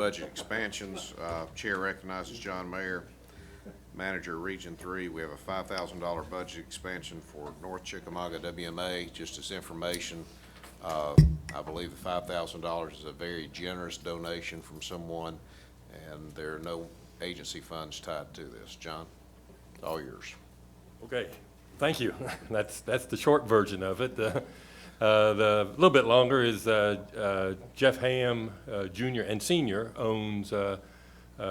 Budget expansions. Chair recognizes John Mayer, Manager Region 3. We have a $5,000 budget expansion for North Chickamauga WMA. Just as information, I believe the $5,000 is a very generous donation from someone, and there are no agency funds tied to this. John, all yours. Okay, thank you. That's the short version of it. The little bit longer is Jeff Ham, Jr. and Sr. owns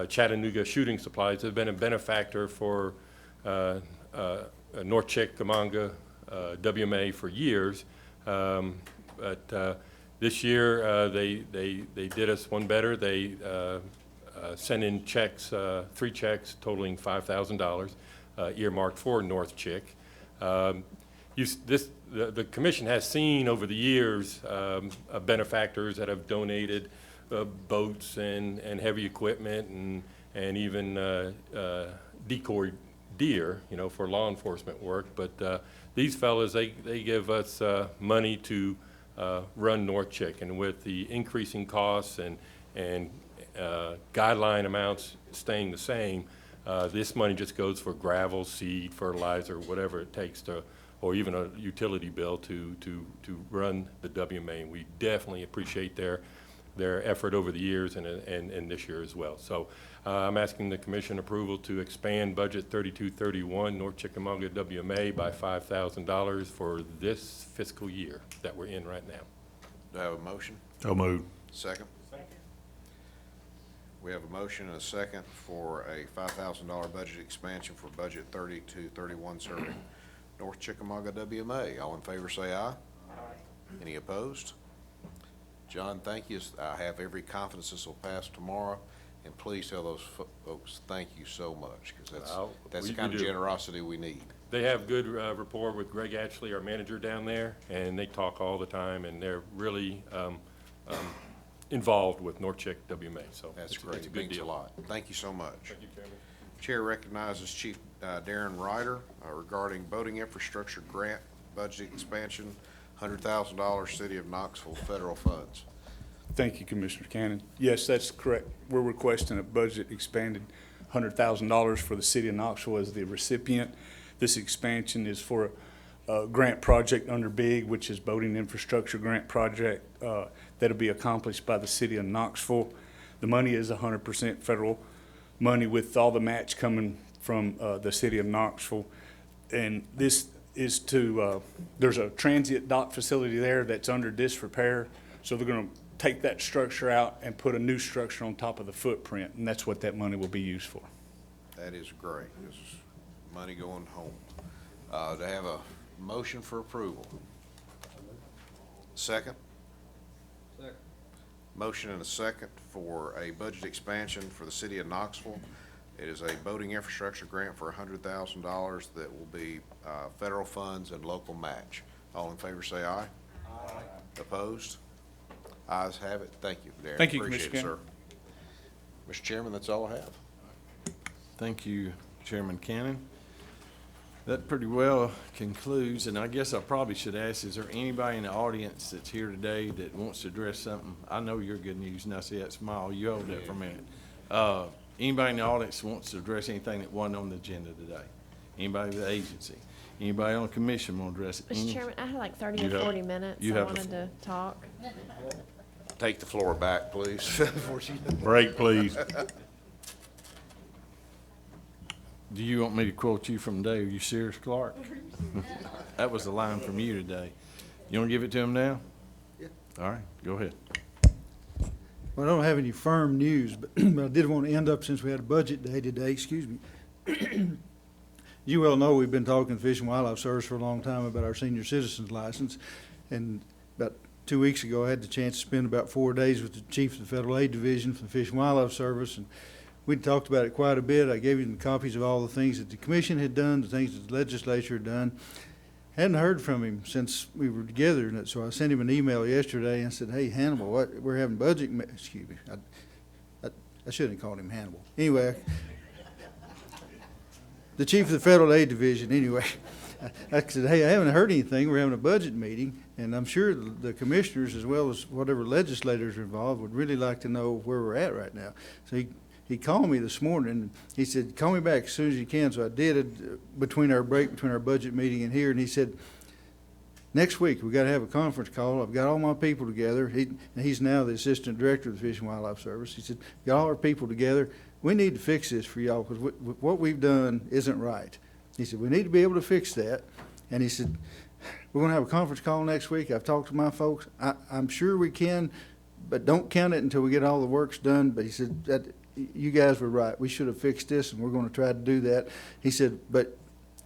Chattanooga Shooting Supplies. They've been a benefactor for North Chickamauga WMA for years. But this year they did us one better. They sent in checks, 3 checks totaling $5,000, earmarked for North Chick. The commission has seen over the years benefactors that have donated boats and heavy equipment and even decoy deer, for law enforcement work. But these fellas, they give us money to run North Chick, and with the increasing costs and guideline amounts staying the same, this money just goes for gravel, seed, fertilizer, whatever it takes to, or even a utility bill to run the WMA. And we definitely appreciate their effort over the years and this year as well. So I'm asking the commission approval to expand budget 3231 North Chickamauga WMA by $5,000 for this fiscal year that we're in right now. Do I have a motion? So moved. Second? We have a motion and a second for a $5,000 budget expansion for budget 3231 serving North Chickamauga WMA. All in favor say aye. Aye. Any opposed? John, thank you. I have every confidence this will pass tomorrow, and please tell those folks thank you so much, because that's the kind of generosity we need. They have good rapport with Greg Ashley, our manager down there, and they talk all the time, and they're really involved with North Chick WMA. So that's great. It's a good deal. A lot. Thank you so much. Thank you, Chairman. Chair recognizes Chief Darren Ryder regarding boating infrastructure grant budget expansion, $100,000 City of Knoxville federal funds. Thank you, Commissioner Cannon. Yes, that's correct. We're requesting a budget expanded $100,000 for the City of Knoxville as the recipient. This expansion is for a grant project under BIG, which is boating infrastructure grant project that'll be accomplished by the City of Knoxville. The money is 100% federal money, with all the match coming from the City of Knoxville. And this is to, there's a transient dock facility there that's under disrepair. So they're going to take that structure out and put a new structure on top of the footprint. And that's what that money will be used for. That is great. This is money going home. To have a motion for approval. Second? Second. Motion and a second for a budget expansion for the City of Knoxville. It is a boating infrastructure grant for $100,000 that will be federal funds and local match. All in favor say aye. Aye. Opposed? Ayes have it. Thank you, Darren. Thank you, Appreciate Commissioner. it, sir. Mr. Chairman, that's all I have. Thank you, Chairman Cannon. That pretty well concludes, and I guess I probably should ask, is there anybody in the audience that's here today that wants to address something? I know you're good news, and I see that smile. You hold that for a minute. Anybody in the audience wants to address anything that wasn't on the agenda today? Anybody with the agency? Anybody on the commission want to address it? Mr. Chairman, I had like 30 or 40 minutes. I wanted to talk. Take the floor back, please. Break, please. Do you want me to quote you from today? Are you serious, Clark? That was the line from you today. You want to give it to him now? Yeah. All right, go ahead. Well, I don't have any firm news, but I did want to end up, since we had a budget day today, excuse me. You well know we've been talking to Fish and Wildlife Service for a long time about our senior citizens license. And about 2 weeks ago, I had the chance to spend about 4 days with the chief of the Federal Aid Division for the Fish and Wildlife Service. And we talked about it quite a bit. I gave him copies of all the things that the commission had done, the things that the legislature had done. Hadn't heard from him since we were together, and so I sent him an email yesterday and said, "Hey, Hannibal, we're having budget." Excuse me, I shouldn't have called him Hannibal. Anyway, the chief of the Federal Aid Division. Anyway, I said, hey, I haven't heard anything. We're having a budget meeting, and I'm sure the commissioners, as well as whatever legislators are involved, would really like to know where we're at right now. So he called me this morning, and he said, call me back as soon as you can. So I did it between our budget meeting and here, and he said, next week, we got to have a conference call. I've got all my people together. He's now the assistant director of the Fish and Wildlife Service. He said, got all our people together. We need to fix this for y'all because what we've done isn't right. He said, we need to be able to fix that. And he said, we're going to have a conference call next week. I've talked to my folks. I'm sure we can, but don't count it until we get all the works done. But he said, that you guys were right. We should have fixed this, and we're going to try to do that. He said, but,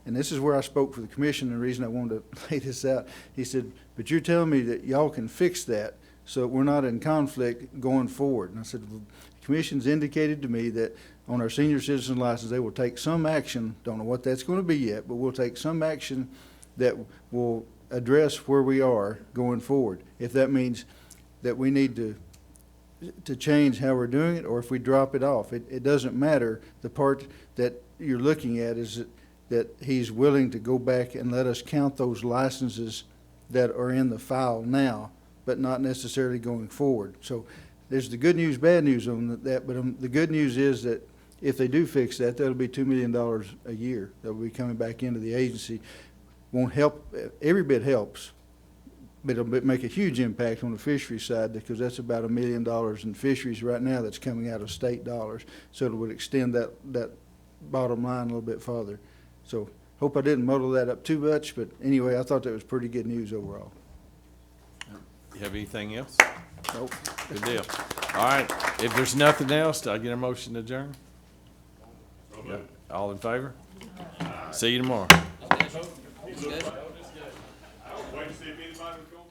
and this is where I spoke for the commission, and the reason I wanted to lay this out. He said, but you're telling me that y'all can fix that so that we're not in conflict going forward. And I said, well, the commission's indicated to me that on our senior citizen license, they will take some action, don't know what that's going to be yet, but we'll take some action that will address where we are going forward. If that means that we need to change how we're doing it, or if we drop it off, it doesn't matter. The part that you're looking at is that he's willing to go back and let us count those licenses that are in the file now, but not necessarily going forward. So there's the good news, bad news on that, but the good news is that if they do fix that, that'll be $2 million a year that will be coming back into the agency. Won't help, every bit helps, but it'll make a huge impact on the fishery side because that's about $1 million in fisheries right now that's coming out of state dollars. So it would extend that bottom line a little bit farther. So hope I didn't muddle that up too much, but anyway, I thought that was pretty good news overall. You have anything else? Nope. Good deal. All right, if there's nothing else, do I get a motion to adjourn? Yeah. All in favor? See you tomorrow. Good. I was waiting to see if anybody was going.